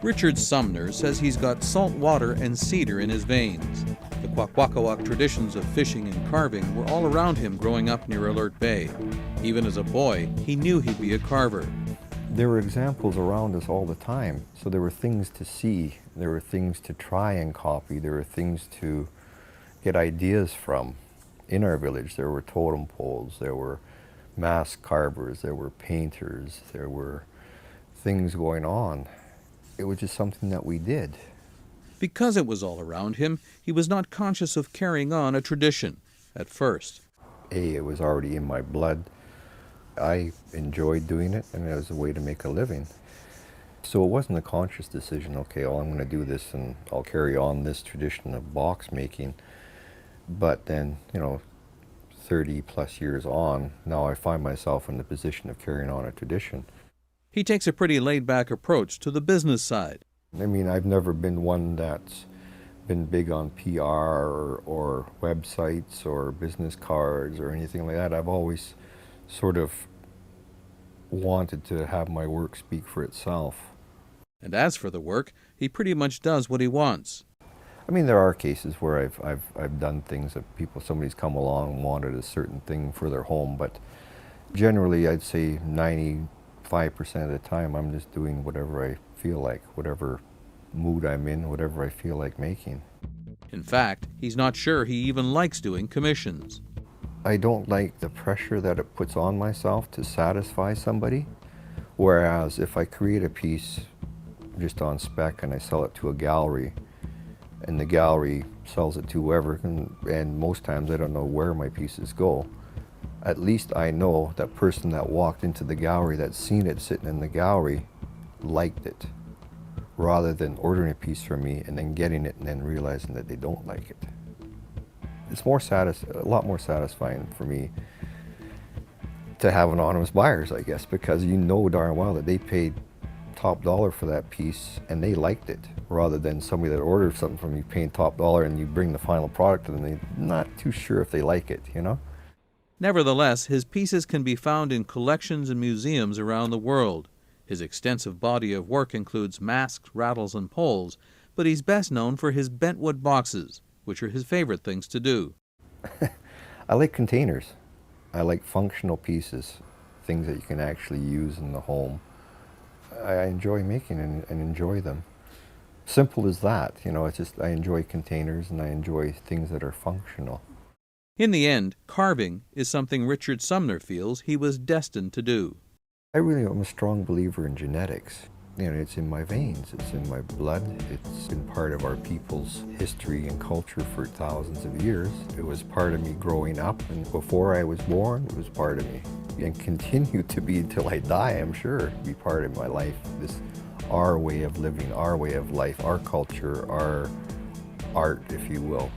Richard Sumner says he's got salt water and cedar in his veins. The Kwakwaka'wakw traditions of fishing and carving were all around him growing up near Alert Bay. Even as a boy, he knew he'd be a carver. There were examples around us all the time, so there were things to see, there were things to try and copy, there were things to get ideas from. In our village, there were totem poles, there were mask carvers, there were painters, there were things going on. It was just something that we did. Because it was all around him, he was not conscious of carrying on a tradition at first. It was already in my blood. I enjoyed doing it, and it was a way to make a living. So it wasn't a conscious decision, okay, well, I'm going to do this and I'll carry on this tradition of box making. But then, 30 plus years on, now I find myself in the position of carrying on a tradition. He takes a pretty laid-back approach to the business side. I mean, I've never been one that's been big on PR or websites or business cards or anything like that. I've always sort of wanted to have my work speak for itself. And as for the work, he pretty much does what he wants. I mean, there are cases where I've done things that somebody's come along and wanted a certain thing for their home, but generally I'd say 95% of the time I'm just doing whatever I feel like, whatever mood I'm in, whatever I feel like making. In fact, he's not sure he even likes doing commissions. I don't like the pressure that it puts on myself to satisfy somebody, whereas if I create a piece just on spec and I sell it to a gallery, and the gallery sells it to whoever, and most times I don't know where my pieces go, at least I know that person that walked into the gallery, that's seen it sitting in the gallery, liked it, rather than ordering a piece from me and then getting it and then realizing that they don't like it. It's a lot more satisfying for me to have anonymous buyers, I guess, because you know darn well that they paid top dollar for that piece and they liked it, rather than somebody that ordered something from you paying top dollar and you bring the final product to them, they're not too sure if they like it, Nevertheless, his pieces can be found in collections and museums around the world. His extensive body of work includes masks, rattles, and poles, but he's best known for his bentwood boxes, which are his favorite things to do. I like containers. I like functional pieces, things that you can actually use in the home. I enjoy making and enjoy them. Simple as that, it's just I enjoy containers and I enjoy things that are functional. In the end, carving is something Richard Sumner feels he was destined to do. I really am a strong believer in genetics. It's in my veins, it's in my blood, it's been part of our people's history and culture for thousands of years. It was part of me growing up, and before I was born, it was part of me. And continue to be until I die, I'm sure, be part of my life. Our way of living, our way of life, our culture, our art, if you will.